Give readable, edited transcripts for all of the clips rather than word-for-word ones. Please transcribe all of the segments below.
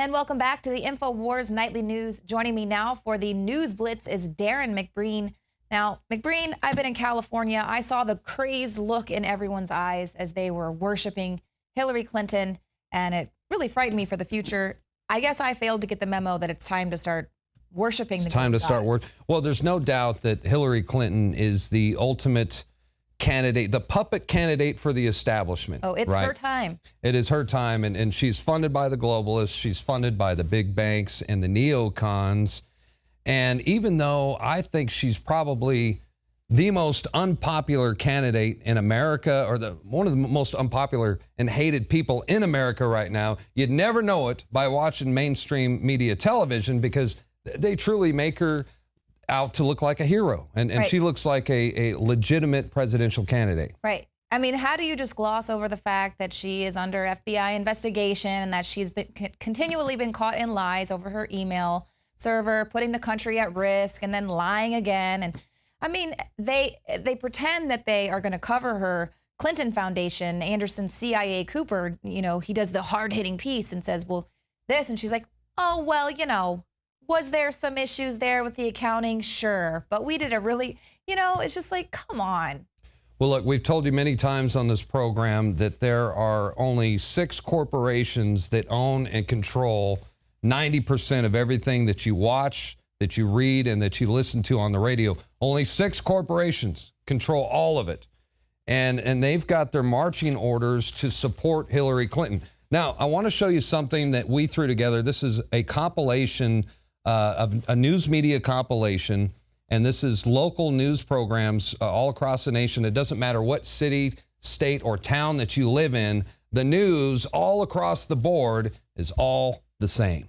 And welcome back to the InfoWars Nightly News. Joining me now for the News Blitz is Darren McBreen. Now, McBreen, I've been in California. I saw the crazed look in everyone's eyes as they were worshiping Hillary Clinton, and it really frightened me for the future. I guess I failed to get the memo that it's time to start worshiping the gods. It's time to start worshiping. Well, there's no doubt that Hillary Clinton is the ultimate candidate, the puppet candidate for the establishment. Oh, it's her time. It is her time, and she's funded by the globalists. She's funded by the big banks and the neocons. And even though I think she's probably the most unpopular candidate in America, or one of the most unpopular and hated people in America right now, you'd never know it by watching mainstream media television, because they truly make her out to look like a hero. And Right. She looks like a legitimate presidential candidate. Right. I mean, how do you just gloss over the fact that she is under FBI investigation and that she's been continually been caught in lies over her email server, putting the country at risk, and then lying again? And I mean, they pretend that they are going to cover her Clinton Foundation. Anderson CIA Cooper, you know, he does the hard-hitting piece and says, well, this, and she's like, oh, well, you know, was there some issues there with the accounting? Sure. But we did a really, you know, it's just like, come on. Well, look, we've told you many times on this program that there are only 6 corporations that own and control 90% of everything that you watch, that you read, and that you listen to on the radio. Only 6 corporations control all of it. And they've got their marching orders to support Hillary Clinton. Now, I want to show you something that we threw together. This is a compilation of a news media compilation, and this is local news programs all across the nation. It doesn't matter what city, state, or town that you live in. The news all across the board is all the same.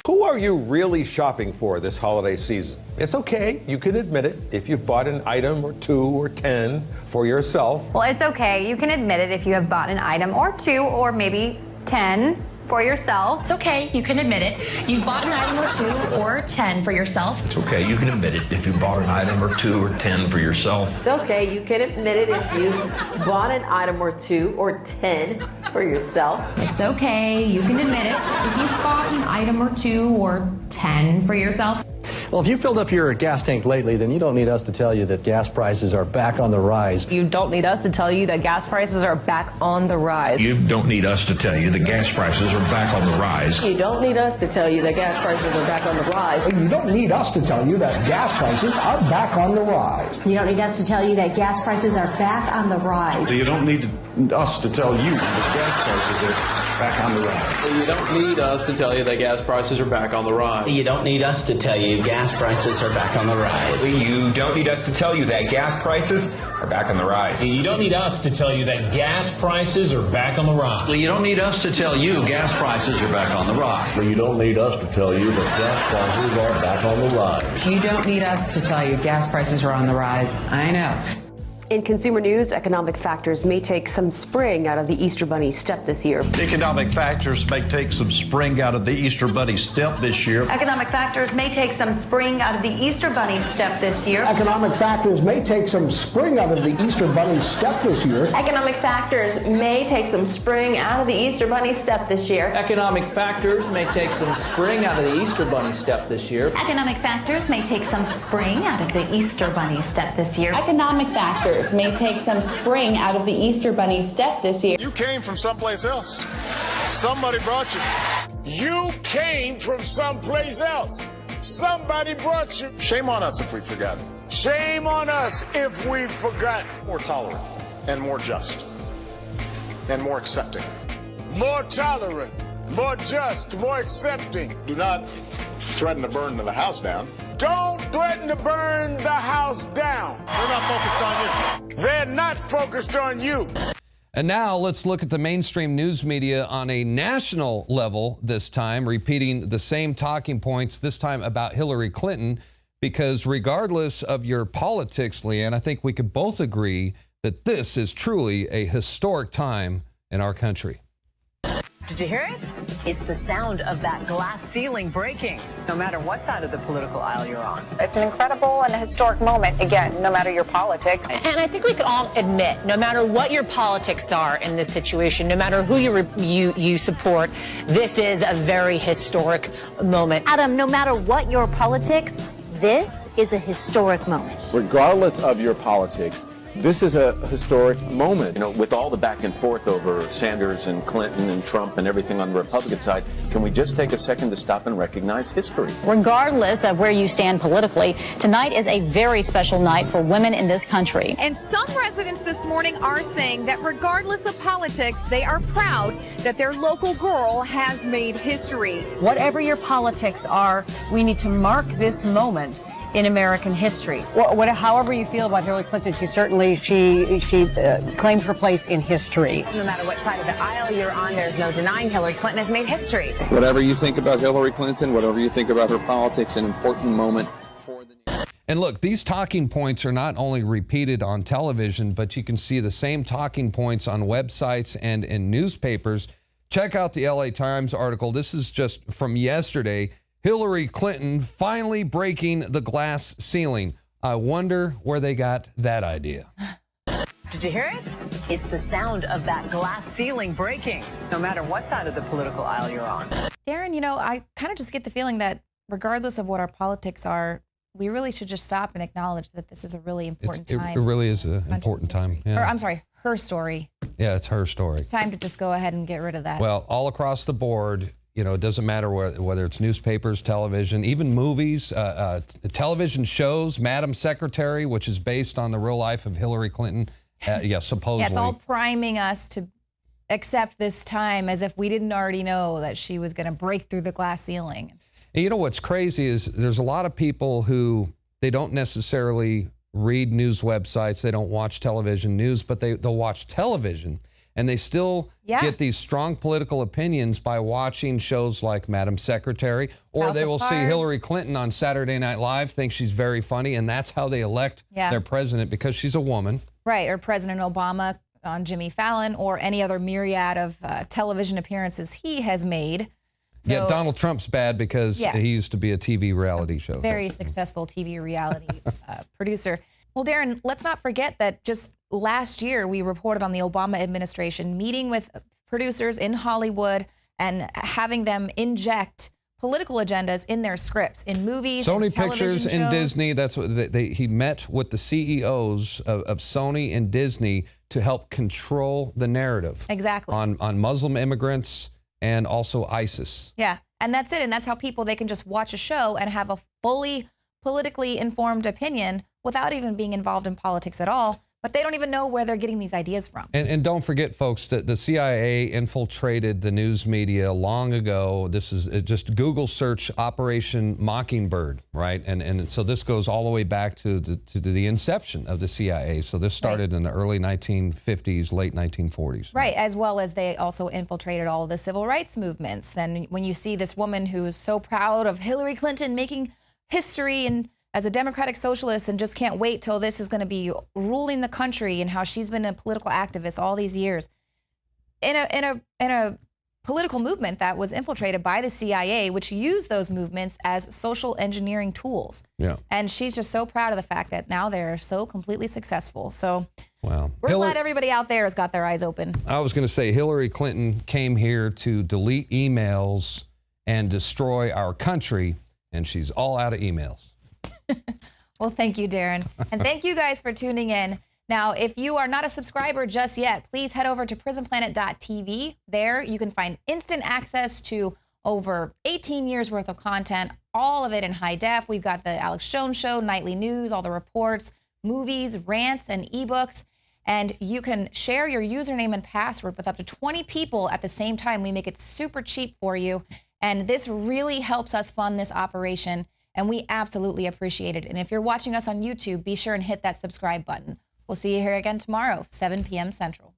Who are you really shopping for this holiday season? It's okay, you can admit it, if you've bought an item or 2 or 10 for yourself. Well, it's okay, you can admit it if you have bought an item or 2 or maybe 10 for yourself. It's okay, you can admit it. You've bought an item or 2 or 10 for yourself. It's okay, you can admit it if you bought an item or 2 or 10 for yourself. It's okay, you can admit it if you bought an item or 2 or 10 for yourself. It's okay, you can admit it if you've bought an item or 2 or 10 for yourself. Well, if you filled up your gas tank lately, then you don't need us to tell you that gas prices are back on the rise. You don't need us to tell you that gas prices are back on the rise. You don't need us to tell you that gas prices are back on the rise. You don't need us to tell you that gas prices are back on the rise. You don't need us to tell you that gas prices are back on the rise. You don't need us to tell you that gas prices are back on the rise. You don't need us to tell you that gas prices are back on the rise. You don't need us to tell you that gas prices are back on the rise. You don't need us to tell you gas prices are back on the rise. You don't need us to tell you that gas prices are back on the rise. You don't need us to tell you that gas prices are back on the rise. You don't need us to tell you gas prices are back on the rise. You don't need us to tell you that gas prices are back on the rise. You don't need us to tell you gas prices are on the rise. I know. In consumer news, economic factors may take some spring out of the Easter Bunny step this year. Economic factors may take some spring out of the Easter Bunny step this year. Economic factors may take some spring out of the Easter Bunny step this year. Economic factors may take some spring out of the Easter Bunny step this year. Economic factors may take some spring out of the Easter Bunny step this year. Economic factors may take some spring out of the Easter Bunny step this year. Economic factors may take some spring out of the Easter Bunny step this year. Economic factors may take some spring out of the Easter Bunny step this year. You came from someplace else. Somebody brought you. You came from someplace else. Somebody brought you. Shame on us if we've forgotten. Shame on us if we've forgotten. More tolerant and more just and more accepting. More tolerant, more just, more accepting. Do not threaten to burn the house down. Don't threaten to burn the house down. They're not focused on you. They're not focused on you. And now let's look at the mainstream news media on a national level this time, repeating the same talking points, this time about Hillary Clinton, because regardless of your politics, Leanne, I think we could both agree that this is truly a historic time in our country. Did you hear it? It's the sound of that glass ceiling breaking, no matter what side of the political aisle you're on. It's an incredible and a historic moment, again, no matter your politics. And I think we can all admit, no matter what your politics are in this situation, no matter who you support, this is a very historic moment. Adam, no matter what your politics, this is a historic moment. Regardless of your politics, this is a historic moment. You know, with all the back and forth over Sanders and Clinton and Trump and everything on the Republican side, can we just take a second to stop and recognize history? Regardless of where you stand politically, tonight is a very special night for women in this country. And some residents this morning are saying that regardless of politics, they are proud that their local girl has made history. Whatever your politics are, we need to mark this moment in American history. However you feel about Hillary Clinton, she claims her place in history. No matter what side of the aisle you're on, there's no denying Hillary Clinton has made history. Whatever you think about Hillary Clinton, whatever you think about her politics, an important moment for the nation. And look, these talking points are not only repeated on television, but you can see the same talking points on websites and in newspapers. Check out the LA Times article. This is just from yesterday. Hillary Clinton finally breaking the glass ceiling. I wonder where they got that idea. Did you hear it? It's the sound of that glass ceiling breaking, no matter what side of the political aisle you're on. Darren, you know, I kind of just get the feeling that regardless of what our politics are, we really should just stop and acknowledge that this is a really important time. It really is an important time. Yeah. Or, I'm sorry, her story. Yeah, it's her story. It's time to just go ahead and get rid of that. Well, all across the board, you know, it doesn't matter whether it's newspapers, television, even movies, television shows. Madam Secretary, which is based on the real life of Hillary Clinton, supposedly. Yeah, it's all priming us to accept this time as if we didn't already know that she was going to break through the glass ceiling. And you know what's crazy is there's a lot of people who they don't necessarily read news websites, they don't watch television news, but they'll watch television. And they still get these strong political opinions by watching shows like Madam Secretary, or House they of will see Cards. Hillary Clinton on Saturday Night Live, think she's very funny, and that's how they elect their president because she's a woman. Right, or President Obama on Jimmy Fallon, or any other myriad of television appearances he has made. So, yeah, Donald Trump's bad because he used to be a TV reality show. Very successful TV reality producer. Well, Darren, let's not forget that just last year we reported on the Obama administration meeting with producers in Hollywood and having them inject political agendas in their scripts, in movies, Sony television Pictures shows. and Disney. That's what he met with the CEOs of Sony and Disney to help control the narrative. Exactly. On Muslim immigrants and also ISIS. Yeah, and that's it. And that's how they can just watch a show and have a fully politically informed opinion without even being involved in politics at all. But they don't even know where they're getting these ideas from. And don't forget, folks, that the CIA infiltrated the news media long ago. This is just Google search Operation Mockingbird, right? And so this goes all the way back to the inception of the CIA. So this started in the early 1950s, late 1940s. Right, as well as they also infiltrated all of the civil rights movements. And when you see this woman who is so proud of Hillary Clinton making history and as a democratic socialist and just can't wait till this is going to be ruling the country, and how she's been a political activist all these years in a political movement that was infiltrated by the CIA, which used those movements as social engineering tools. Yeah. And she's just so proud of the fact that now they're so completely successful. So wow. We're glad everybody out there has got their eyes open. I was going to say Hillary Clinton came here to delete emails and destroy our country, and she's all out of emails. Well, thank you, Darren. And thank you guys for tuning in. Now, if you are not a subscriber just yet, please head over to prisonplanet.tv. There you can find instant access to over 18 years worth of content, all of it in high def. We've got the Alex Jones Show, nightly news, all the reports, movies, rants, and ebooks. And you can share your username and password with up to 20 people at the same time. We make it super cheap for you. And this really helps us fund this operation. And we absolutely appreciate it. And if you're watching us on YouTube, be sure and hit that subscribe button. We'll see you here again tomorrow, 7 p.m. Central.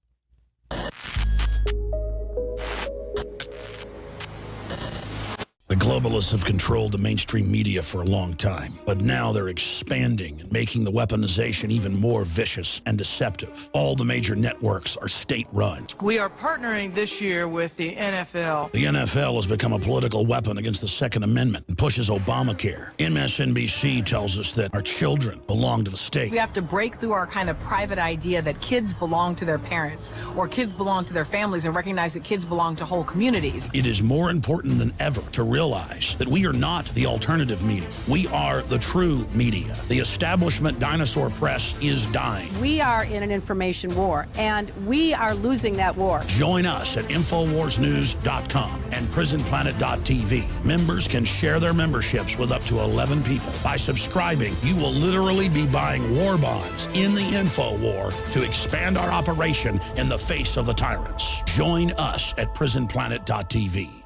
The globalists have controlled the mainstream media for a long time, but now they're expanding and making the weaponization even more vicious and deceptive. All the major networks are state-run. We are partnering this year with the NFL. The NFL has become a political weapon against the Second Amendment and pushes Obamacare. MSNBC tells us that our children belong to the state. We have to break through our kind of private idea that kids belong to their parents or kids belong to their families and recognize that kids belong to whole communities. It is more important than ever to realize that we are not the alternative media. We are the true media. The establishment dinosaur press is dying. We are in an information war, and we are losing that war. Join us at InfoWarsNews.com and PrisonPlanet.tv. Members can share their memberships with up to 11 people. By subscribing, you will literally be buying war bonds in the info war to expand our operation in the face of the tyrants. Join us at PrisonPlanet.tv.